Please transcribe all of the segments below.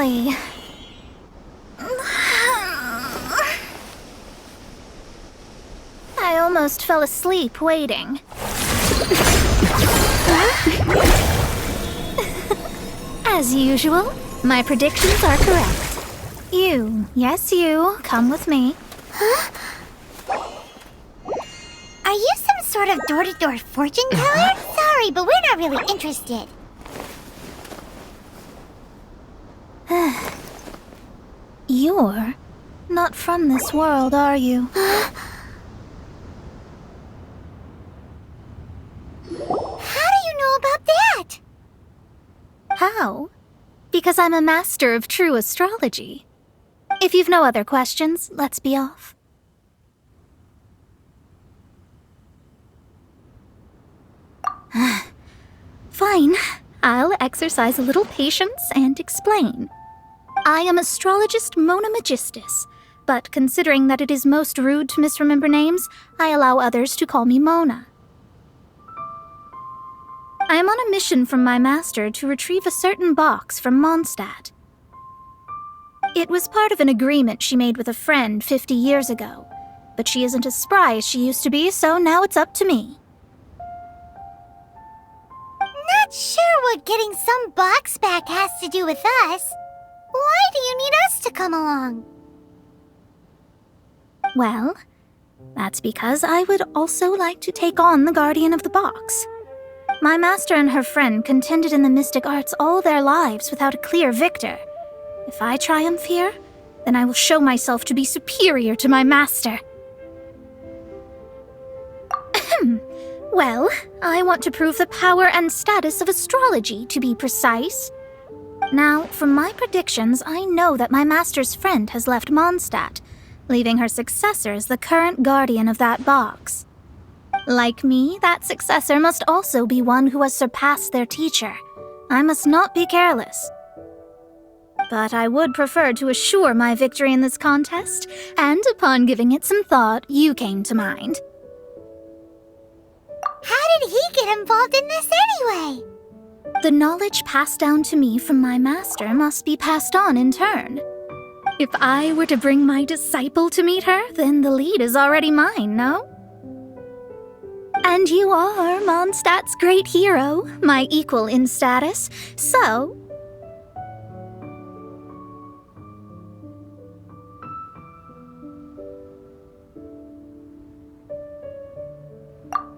finally. I almost fell asleep waiting. As usual, my predictions are correct. Yes you, come with me. Huh? Are you some sort of door-to-door fortune teller? Sorry, but we're not really interested. You're not from this world, are you? How do you know about that? How? Because I'm a master of true astrology. If you've no other questions, let's be off. Fine. I'll exercise a little patience and explain. I am astrologist Mona Magistus, but considering that it is most rude to misremember names, I allow others to call me Mona. I am on a mission from my master to retrieve a certain box from Mondstadt. It was part of an agreement she made with a friend 50 years ago, but she isn't as spry as she used to be, so now it's up to me. Not sure what getting some box back has to do with us. Why do you need us to come along? Well, that's because I would also like to take on the Guardian of the Box. My master and her friend contended in the mystic arts all their lives without a clear victor. If I triumph here, then I will show myself to be superior to my master. Well, I want to prove the power and status of astrology, to be precise. Now, from my predictions, I know that my master's friend has left Mondstadt, leaving her successor as the current guardian of that box. Like me, that successor must also be one who has surpassed their teacher. I must not be careless. But I would prefer to assure my victory in this contest, and upon giving it some thought, you came to mind. How did he get involved in this anyway? The knowledge passed down to me from my master must be passed on in turn. If I were to bring my disciple to meet her, then the lead is already mine, no? And you are Mondstadt's great hero, my equal in status, so...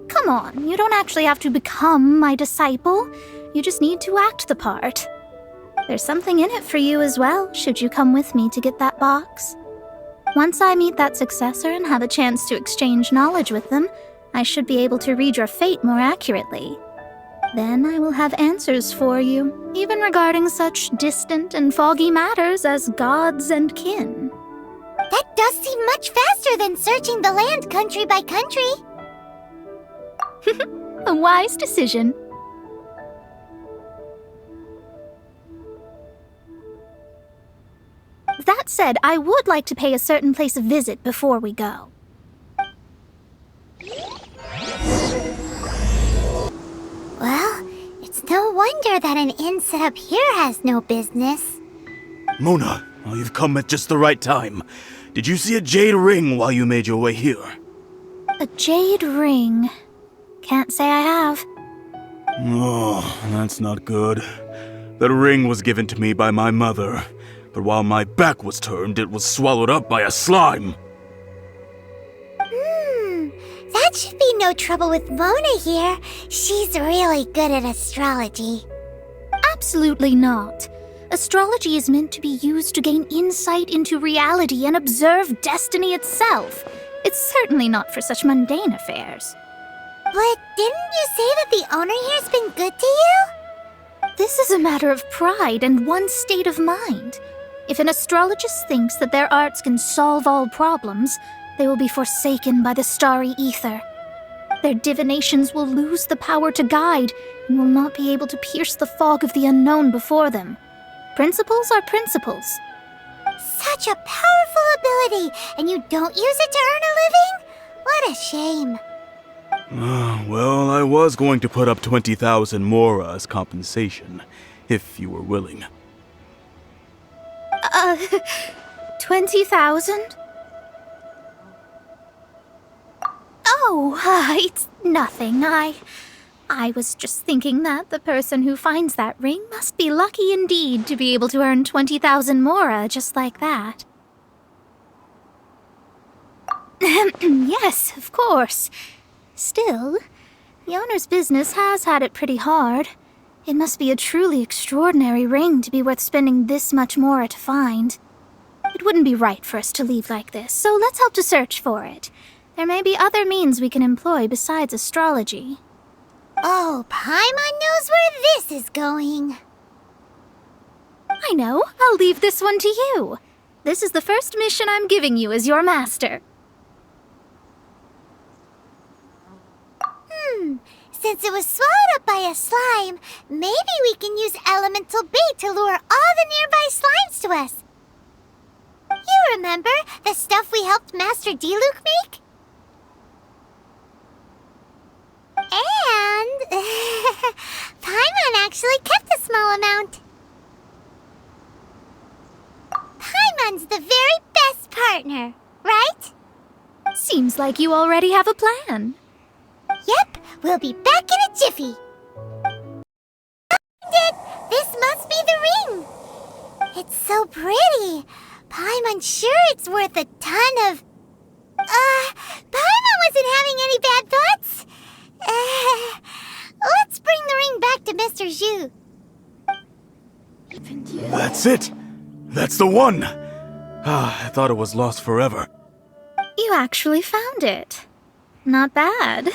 Come on, you don't actually have to become my disciple. You just need to act the part. There's something in it for you as well, should you come with me to get that box. Once I meet that successor and have a chance to exchange knowledge with them, I should be able to read your fate more accurately. Then I will have answers for you, even regarding such distant and foggy matters as gods and kin. That does seem much faster than searching the land country by country. A wise decision. That said, I would like to pay a certain place a visit before we go. Well, it's no wonder that an inn set up here has no business. Mona, you've come at just the right time. Did you see a jade ring while you made your way here? A jade ring? Can't say I have. Oh, that's not good. That ring was given to me by my mother, but while my back was turned, it was swallowed up by a slime. That should be no trouble with Mona here. She's really good at astrology. Absolutely not. Astrology is meant to be used to gain insight into reality and observe destiny itself. It's certainly not for such mundane affairs. But didn't you say that the owner here's been good to you? This is a matter of pride and one's state of mind. If an astrologist thinks that their arts can solve all problems, they will be forsaken by the starry ether. Their divinations will lose the power to guide and will not be able to pierce the fog of the unknown before them. Principles are principles. Such a powerful ability, and you don't use it to earn a living? What a shame. Well, I was going to put up 20,000 mora as compensation, if you were willing. Uh, 20,000? Oh, it's nothing. I was just thinking that the person who finds that ring must be lucky indeed to be able to earn 20,000 mora just like that. Yes, of course. Still, the owner's business has had it pretty hard. It must be a truly extraordinary ring to be worth spending this much mora to find. It wouldn't be right for us to leave like this, so let's help to search for it. There may be other means we can employ besides astrology. Oh, Paimon knows where this is going. I know. I'll leave this one to you. This is the first mission I'm giving you as your master. Since it was swallowed up by a slime, maybe we can use elemental bait to lure all the nearby slimes to us. You remember the stuff we helped Master Diluc make? And Paimon actually kept a small amount. Paimon's the very best partner, right? Seems like you already have a plan. Yep, we'll be back in a jiffy. Found it! This must be the ring. It's so pretty. Paimon's sure it's worth a ton of... Paimon wasn't having any bad thoughts. Let's bring the ring back to Mr. Zhu. That's it! That's the one! I thought it was lost forever. You actually found it. Not bad.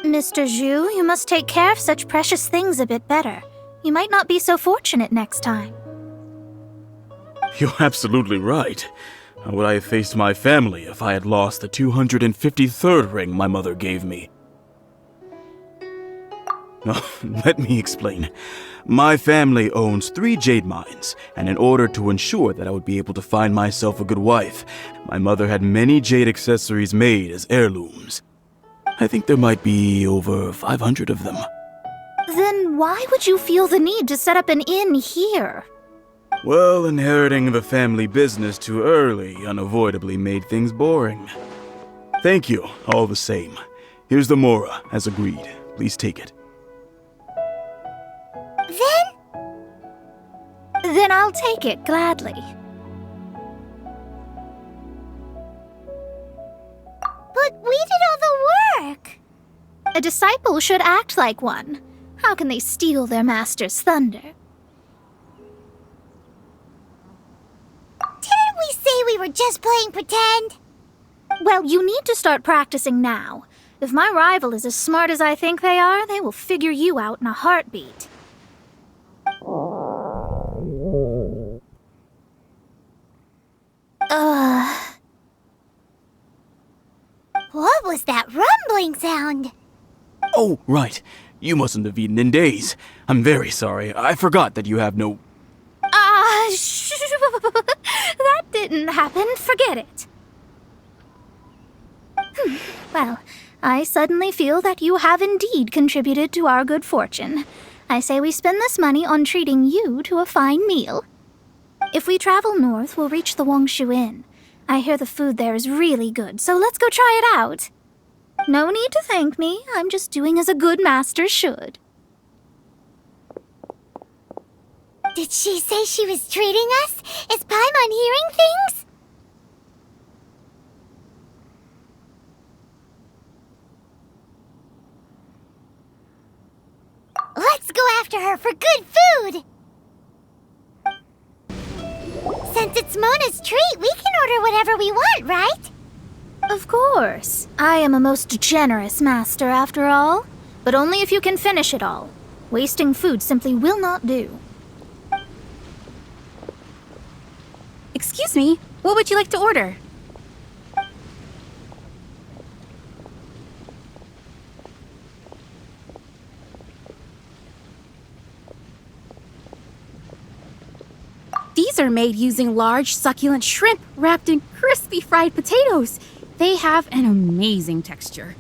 Mr. Zhu, you must take care of such precious things a bit better. You might not be so fortunate next time. You're absolutely right. How would I have faced my family if I had lost the 253rd ring my mother gave me? Let me explain. My family owns 3 jade mines, and in order to ensure that I would be able to find myself a good wife, my mother had many jade accessories made as heirlooms. I think there might be over 500 of them. Then why would you feel the need to set up an inn here? Well, inheriting the family business too early unavoidably made things boring. Thank you, all the same. Here's the mora, as agreed. Please take it. Then I'll take it gladly. But we did all the work. A disciple should act like one. How can they steal their master's thunder? Didn't we say we were just playing pretend? Well, you need to start practicing now. If my rival is as smart as I think they are, they will figure you out in a heartbeat. What was that rumbling sound? Oh, right. You mustn't have eaten in days. I'm very sorry. I forgot that you have no... That didn't happen. Forget it. Well, I suddenly feel that you have indeed contributed to our good fortune. I say we spend this money on treating you to a fine meal. If we travel north, we'll reach the Wongshu Inn. I hear the food there is really good, so let's go try it out. No need to thank me. I'm just doing as a good master should. Did she say she was treating us? Is Paimon hearing things? Let's go after her for good food! Since it's Mona's treat, we can order whatever we want, right? Of course. I am a most generous master, after all. But only if you can finish it all. Wasting food simply will not do. Excuse me, what would you like to order? These are made using large, succulent shrimp wrapped in crispy fried potatoes. They have an amazing texture.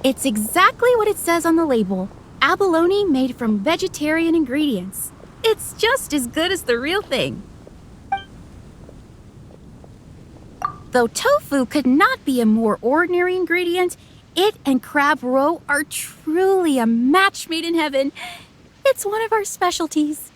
It's exactly what it says on the label. abalone made from vegetarian ingredients. It's just as good as the real thing. Though tofu could not be a more ordinary ingredient, it and crab roe are truly a match made in heaven. It's one of our specialties.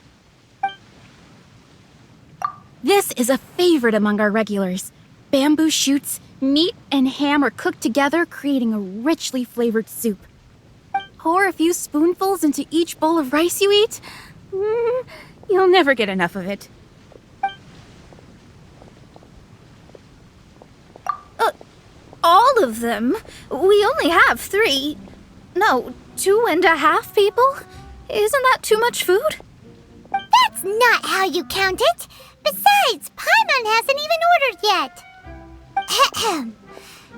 This is a favorite among our regulars. Bamboo shoots, meat, and ham are cooked together, creating a richly flavored soup. Pour a few spoonfuls into each bowl of rice you eat. You'll never get enough of it. All of them? We only have 3. No, 2.5 people? Isn't that too much food? That's not how you count it. Besides, Paimon hasn't even ordered yet. Ahem.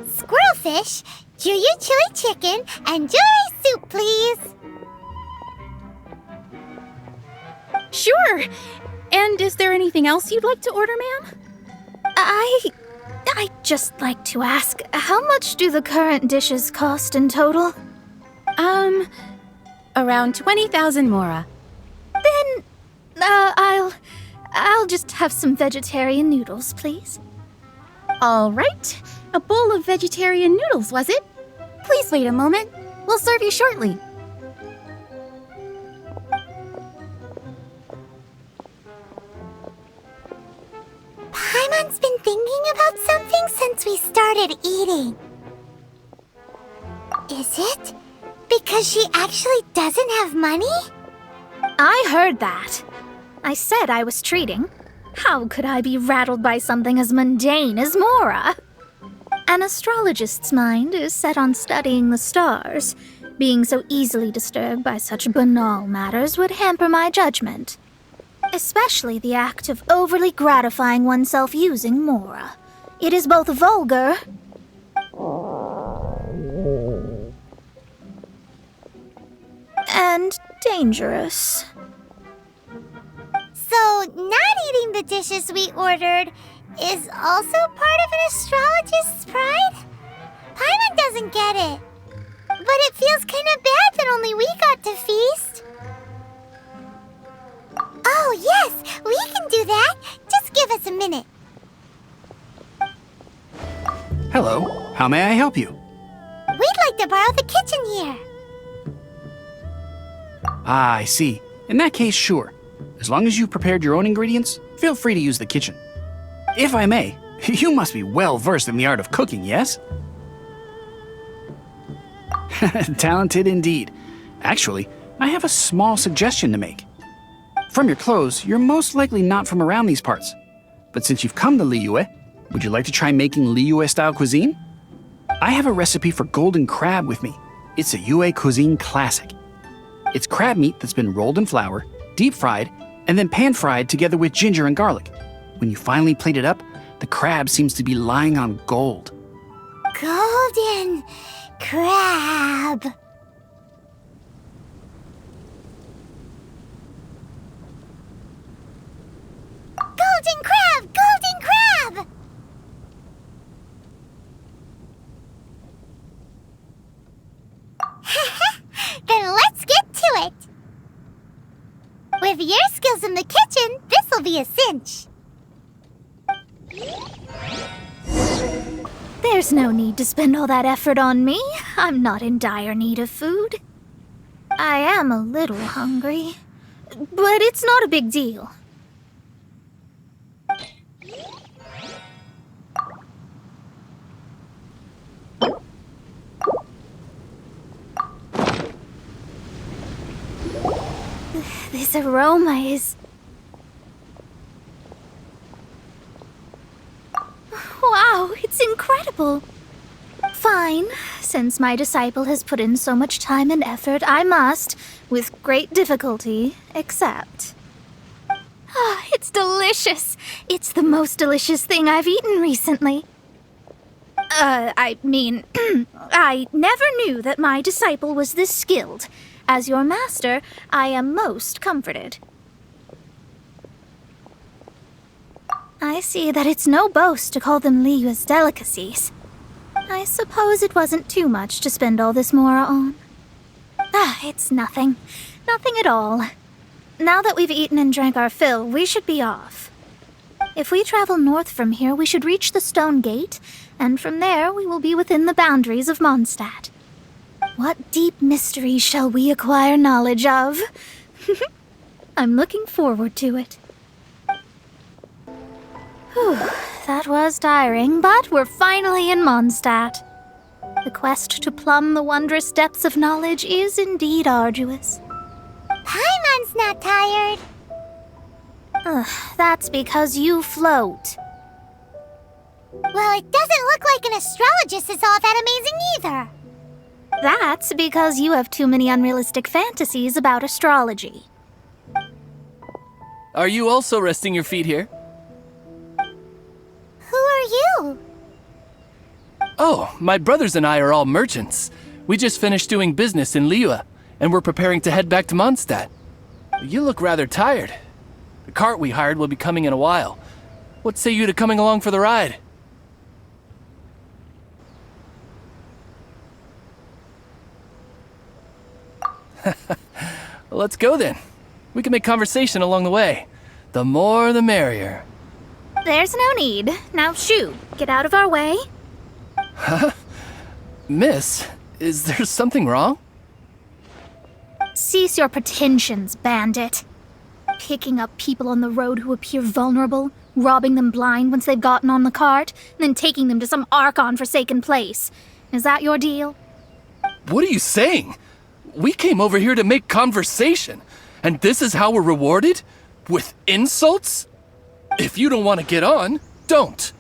Squirrelfish, Juyu chili chicken, and jewelry soup, please. Sure. And is there anything else you'd like to order, ma'am? I'd just like to ask, how much do the current dishes cost in total? Around 20,000 mora. Then, I'll just have some vegetarian noodles, please. All right. A bowl of vegetarian noodles, was it? Please wait a moment. We'll serve you shortly. Paimon's been thinking about something since we started eating. Is it because she actually doesn't have money? I heard that. I said I was treating. How could I be rattled by something as mundane as Mora? An astrologist's mind is set on studying the stars. Being so easily disturbed by such banal matters would hamper my judgment. Especially the act of overly gratifying oneself using Mora. It is both vulgar and dangerous. So, not eating the dishes we ordered is also part of an astrologist's pride? Paimon doesn't get it. But it feels kind of bad that only we got to feast. Oh, yes, we can do that. Just give us a minute. Hello, how may I help you? We'd like to borrow the kitchen here. Ah, I see. In that case, sure. As long as you've prepared your own ingredients, feel free to use the kitchen. If I may, you must be well versed in the art of cooking, yes? Talented indeed. Actually, I have a small suggestion to make. From your clothes, you're most likely not from around these parts. But since you've come to Liyue, would you like to try making Liyue-style cuisine? I have a recipe for golden crab with me. It's a Yue cuisine classic. It's crab meat that's been rolled in flour, deep fried, and then pan fried together with ginger and garlic. When you finally plate it up, the crab seems to be lying on gold. Golden crab. Golden crab! Golden crab! Then let's get to it. With your skills in the kitchen, this'll be a cinch. There's no need to spend all that effort on me. I'm not in dire need of food. I am a little hungry, but it's not a big deal. This aroma is... Wow, it's incredible. Fine. Since my disciple has put in so much time and effort, I must, with great difficulty, accept. Ah, it's delicious. It's the most delicious thing I've eaten recently. I mean, I never knew that my disciple was this skilled. As your master, I am most comforted. I see that it's no boast to call them Liyue's delicacies. I suppose it wasn't too much to spend all this mora on. It's nothing. Nothing at all. Now that we've eaten and drank our fill, we should be off. If we travel north from here, we should reach the Stone Gate, and from there we will be within the boundaries of Mondstadt. What deep mysteries shall we acquire knowledge of? I'm looking forward to it. Whew, that was tiring, but we're finally in Mondstadt. The quest to plumb the wondrous depths of knowledge is indeed arduous. Paimon's not tired. That's because you float. Well, it doesn't look like an astrologist is all that amazing either. That's because you have too many unrealistic fantasies about astrology. Are you also resting your feet here? Who are you? Oh, my brothers and I are all merchants. We just finished doing business in Liyue, and we're preparing to head back to Mondstadt. You look rather tired. The cart we hired will be coming in a while. What say you to coming along for the ride? Let's go then. We can make conversation along the way. The more the merrier. There's no need. Now shoo, get out of our way. Miss, is there something wrong? Cease your pretensions, bandit. Picking up people on the road who appear vulnerable, robbing them blind once they've gotten on the cart, and then taking them to some Archon-forsaken place. Is that your deal? What are you saying? We came over here to make conversation, and this is how we're rewarded? With insults? If you don't want to get on, don't.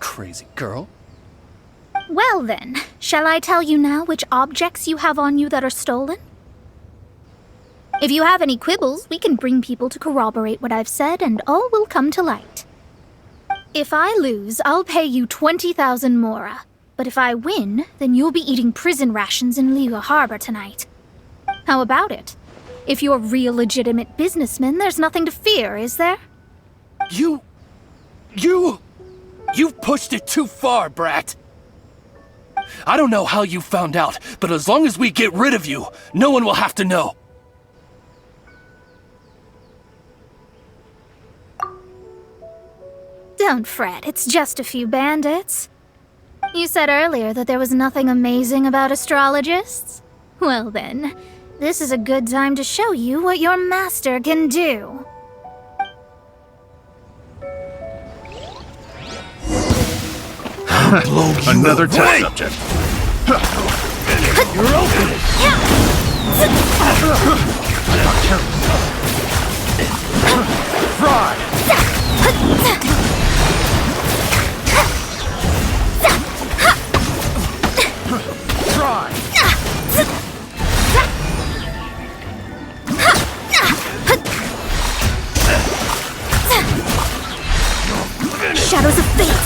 Crazy girl. Well then, shall I tell you now which objects you have on you that are stolen? If you have any quibbles, we can bring people to corroborate what I've said, and all will come to light. If I lose, I'll pay you 20,000 mora. But if I win, then you'll be eating prison rations in Liyue Harbor tonight. How about it? If you're real legitimate businessmen, there's nothing to fear, is there? You've pushed it too far, brat. I don't know how you found out, but as long as we get rid of you, no one will have to know. Don't fret, it's just a few bandits. You said earlier that there was nothing amazing about astrologists? Well then, this is a good time to show you what your master can do. Another test subject. You're open. Fry. Try. Shadows of fate.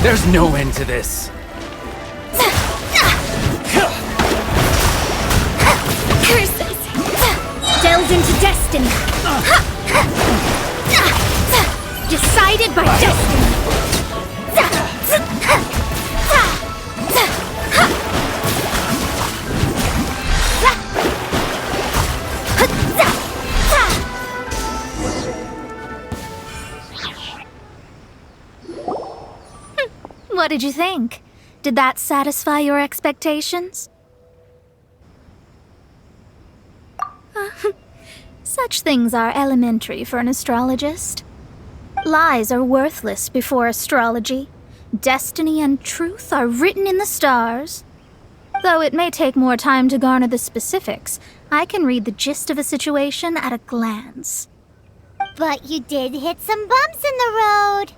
There's no end to this. Curses! Delved into destiny. Decided by destiny. What did you think? Did that satisfy your expectations? Such things are elementary for an astrologist. Lies are worthless before astrology. Destiny and truth are written in the stars. Though it may take more time to garner the specifics, I can read the gist of a situation at a glance. But you did hit some bumps in the road.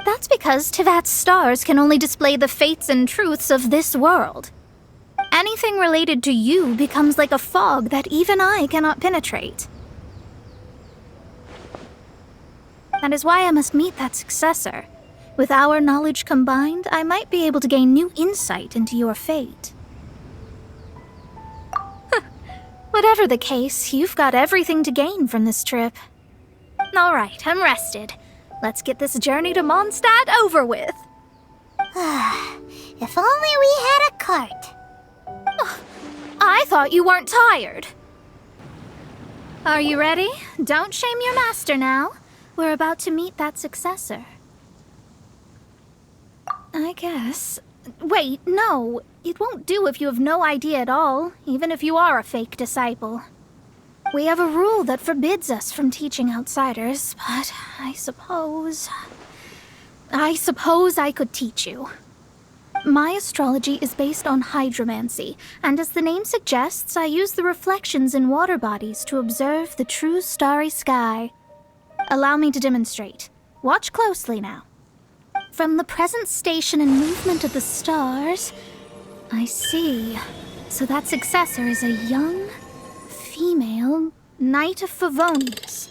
That's because Teyvat's stars can only display the fates and truths of this world. Anything related to you becomes like a fog that even I cannot penetrate. That is why I must meet that successor. With our knowledge combined, I might be able to gain new insight into your fate. Whatever the case, you've got everything to gain from this trip. All right, I'm rested. Let's get this journey to Mondstadt over with. If only we had a cart. I thought you weren't tired. Are you ready? Don't shame your master now. We're about to meet that successor. I guess. Wait, no. It won't do if you have no idea at all, even if you are a fake disciple. We have a rule that forbids us from teaching outsiders, but I suppose I could teach you. My astrology is based on hydromancy, and as the name suggests, I use the reflections in water bodies to observe the true starry sky. Allow me to demonstrate. Watch closely now. From the present station and movement of the stars, I see. So that successor is a young, female Knight of Favonius.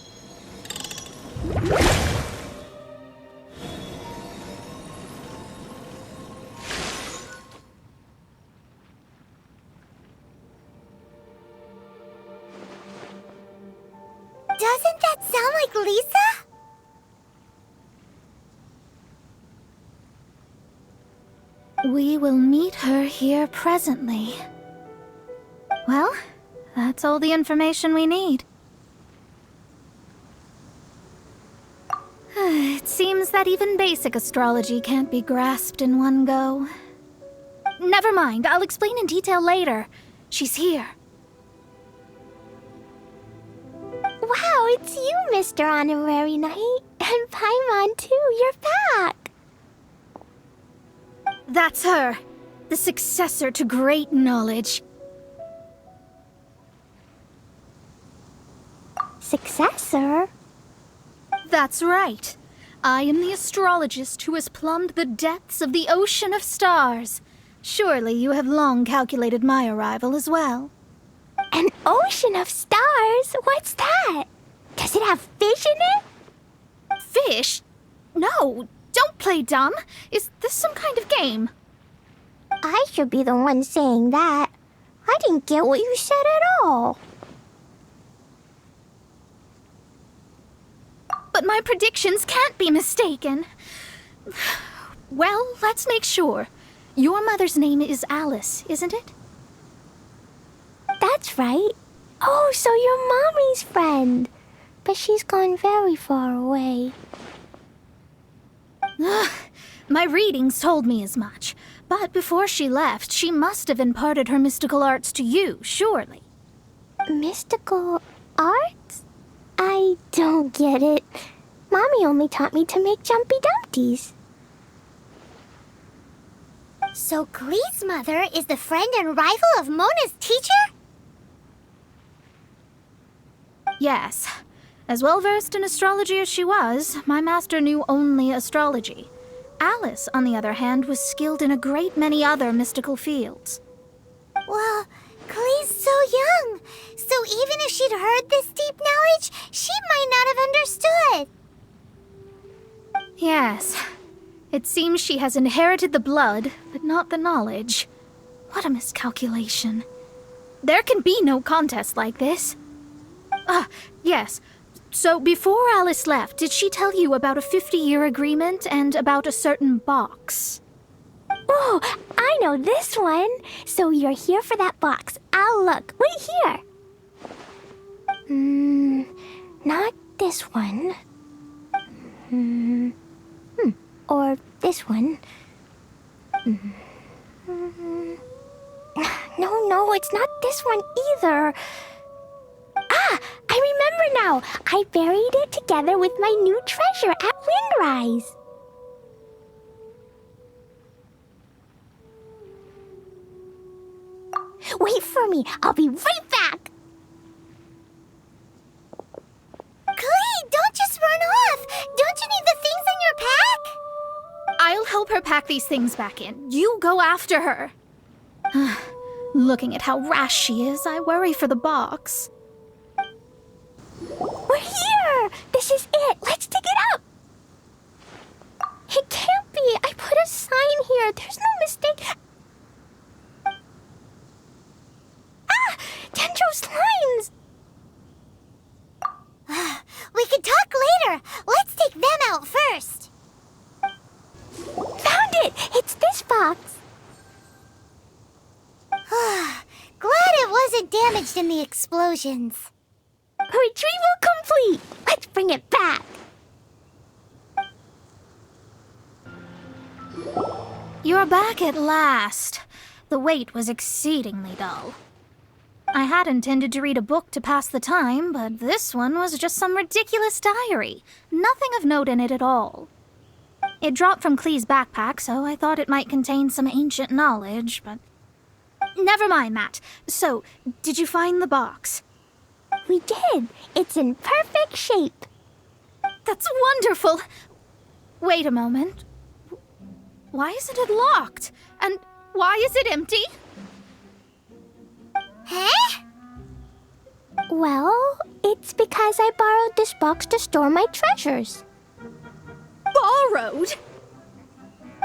Doesn't that sound like Lisa? We will meet her here presently. Well, that's all the information we need. It seems that even basic astrology can't be grasped in one go. Never mind, I'll explain in detail later. She's here. Wow, it's you, Mr. Honorary Knight. And Paimon, too. You're back. That's her, the successor to great knowledge. Successor? That's right. I am the astrologist who has plumbed the depths of the ocean of stars. Surely you have long calculated my arrival as well. An ocean of stars? What's that? Does it have fish in it? Fish? No, don't play dumb. Is this some kind of game? I should be the one saying that. I didn't get what you said at all. But my predictions can't be mistaken. Well, let's make sure. Your mother's name is Alice, isn't it? That's right. Oh, so you're Mommy's friend. But she's gone very far away. My readings told me as much. But before she left, she must have imparted her mystical arts to you, surely. Mystical arts? I don't get it. Mommy only taught me to make Jumpy Dumpties. So Glee's mother is the friend and rival of Mona's teacher? Yes. As well versed in astrology as she was, my master knew only astrology. Alice, on the other hand, was skilled in a great many other mystical fields. Well, Glee's so young. So even if she'd heard this deep knowledge, she might not have understood. Yes. It seems she has inherited the blood, but not the knowledge. What a miscalculation. There can be no contest like this. Yes. So before Alice left, did she tell you about a 50-year agreement and about a certain box? Oh, I know this one. So you're here for that box. I'll look. Wait here. Not this one. Or this one. No, it's not this one either. I remember now. I buried it together with my new treasure at Windrise. Wait for me. I'll be right back. Glee, don't just run off. Don't you need the things in your pack? I'll help her pack these things back in. You go after her. Looking at how rash she is, I worry for the box. We're here! This is it! Let's dig it up! It can't be! I put a sign here! There's no mistake! Dendro slimes! We can talk later! Let's take them out first! Found it! It's this box! damaged in the explosions. Retrieval complete! Let's bring it back! You're back at last. The wait was exceedingly dull. I had intended to read a book to pass the time, but this one was just some ridiculous diary. Nothing of note in it at all. It dropped from Clee's backpack, so I thought it might contain some ancient knowledge, but... Never mind that. So, did you find the box? We did! It's in perfect shape! That's wonderful! Wait a moment. Why isn't it locked? And why is it empty? Huh? Well, it's because I borrowed this box to store my treasures. Borrowed?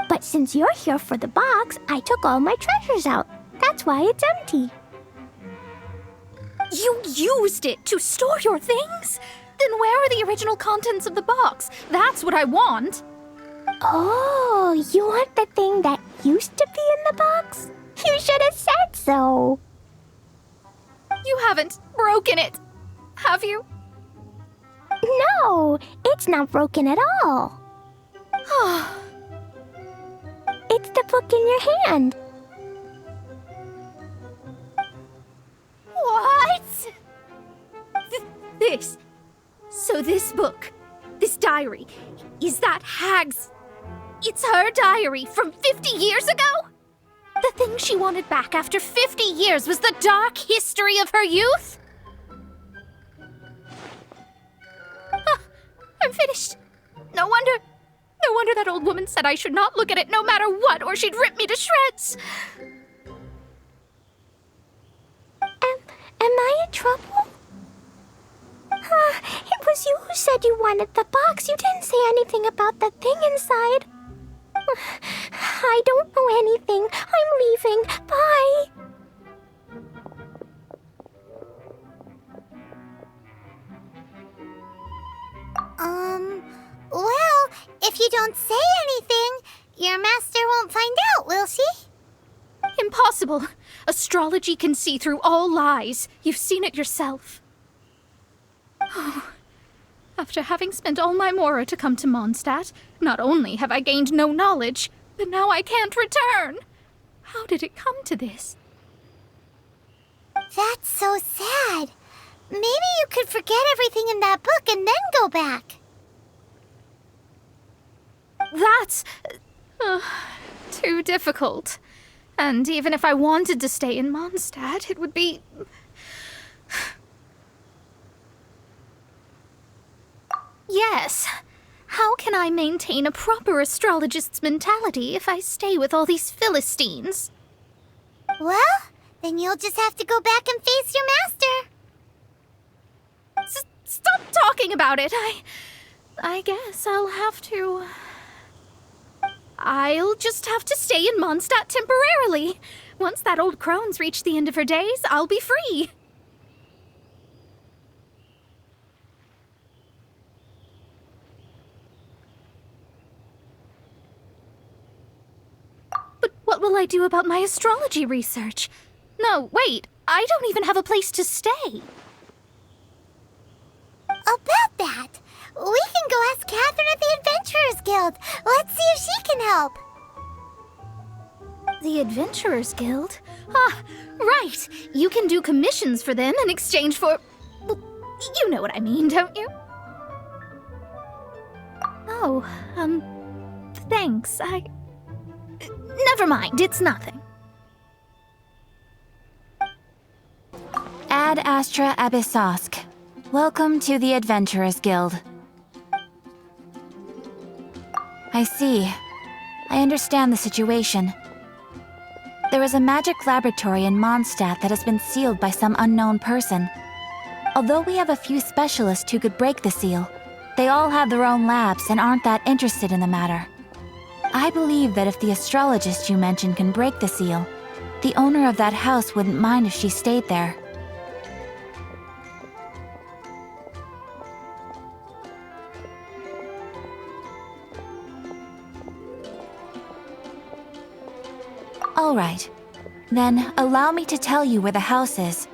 But since you're here for the box, I took all my treasures out. That's why it's empty. You used it to store your things? Then where are the original contents of the box? That's what I want. Oh, you want the thing that used to be in the box? You should have said so. You haven't broken it, have you? No, it's not broken at all. It's the book in your hand. What? So this book, this diary, is that Hag's... It's her diary from 50 years ago? The thing she wanted back after 50 years was the dark history of her youth? I'm finished. No wonder that old woman said I should not look at it no matter what, or she'd rip me to shreds. Am I in trouble? It was you who said you wanted the box. You didn't say anything about the thing inside. I don't know anything. I'm leaving. Bye. Well, if you don't say anything, your master won't find out, will she? Impossible. Astrology can see through all lies. You've seen it yourself. After having spent all my mora to come to Mondstadt, not only have I gained no knowledge, but now I can't return. How did it come to this? That's so sad. Maybe you could forget everything in that book and then go back. That's... too difficult. And even if I wanted to stay in Mondstadt, it would be... Yes. How can I maintain a proper astrologist's mentality if I stay with all these Philistines? Well, then you'll just have to go back and face your master. Stop talking about it. I guess I'll have to... I'll just have to stay in Mondstadt temporarily. Once that old crone's reached the end of her days, I'll be free. But what will I do about my astrology research? No, wait, I don't even have a place to stay. About that, we can go ask Catherine at the Adventurers Guild. Let's see if she can help. The Adventurers Guild? Ah, right. You can do commissions for them in exchange for... Well, you know what I mean, don't you? Oh, thanks. Never mind, it's nothing. Ad Astra Abyssosk. Welcome to the Adventurers Guild. I see. I understand the situation. There is a magic laboratory in Mondstadt that has been sealed by some unknown person. Although we have a few specialists who could break the seal, they all have their own labs and aren't that interested in the matter. I believe that if the astrologist you mentioned can break the seal, the owner of that house wouldn't mind if she stayed there. All right. Then allow me to tell you where the house is.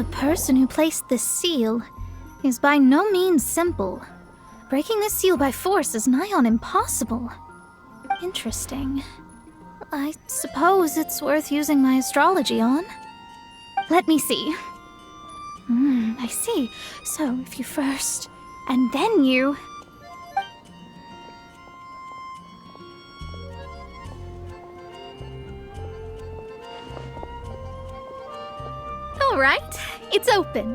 The person who placed this seal is by no means simple. Breaking this seal by force is nigh on impossible. Interesting. I suppose it's worth using my astrology on. Let me see. I see. So if you first, and then you... All right, it's open.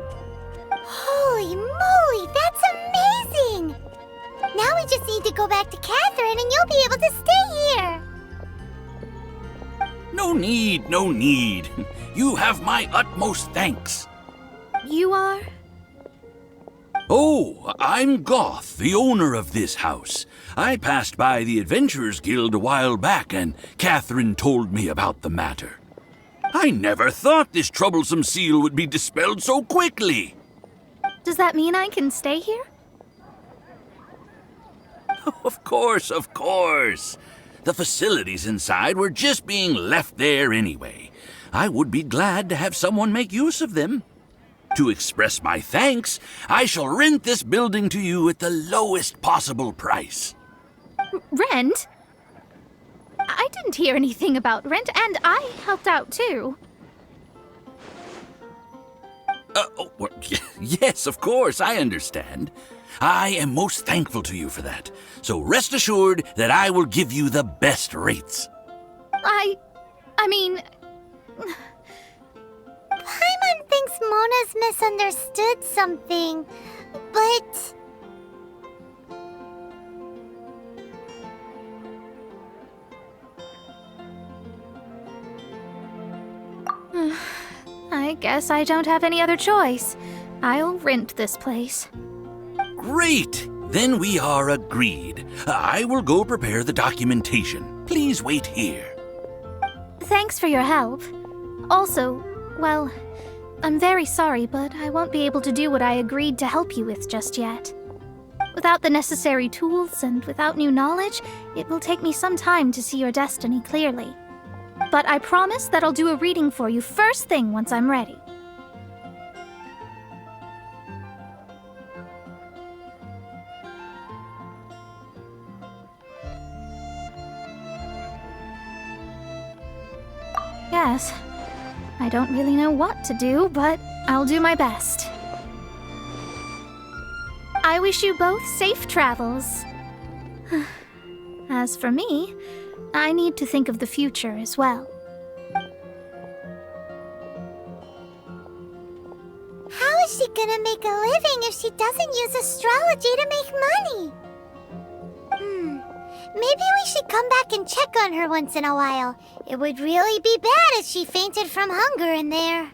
Holy moly, that's amazing! Now we just need to go back to Catherine and you'll be able to stay here. No need, no need. You have my utmost thanks. You are? Oh, I'm Goth, the owner of this house. I passed by the Adventurers Guild a while back, and Catherine told me about the matter. I never thought this troublesome seal would be dispelled so quickly. Does that mean I can stay here? Of course, of course. The facilities inside were just being left there anyway. I would be glad to have someone make use of them. To express my thanks, I shall rent this building to you at the lowest possible price. Rent? I didn't hear anything about rent, and I helped out too. Yes, of course, I understand. I am most thankful to you for that. So rest assured that I will give you the best rates. I mean... Paimon thinks Mona's misunderstood something, but... I guess I don't have any other choice. I'll rent this place. Great! Then we are agreed. I will go prepare the documentation. Please wait here. Thanks for your help. Also, well, I'm very sorry, but I won't be able to do what I agreed to help you with just yet. Without the necessary tools and without new knowledge, it will take me some time to see your destiny clearly. But I promise that I'll do a reading for you first thing once I'm ready. Yes, I don't really know what to do, but I'll do my best. I wish you both safe travels. As for me, I need to think of the future as well. How is she gonna make a living if she doesn't use astrology to make money? Maybe we should come back and check on her once in a while. It would really be bad if she fainted from hunger in there.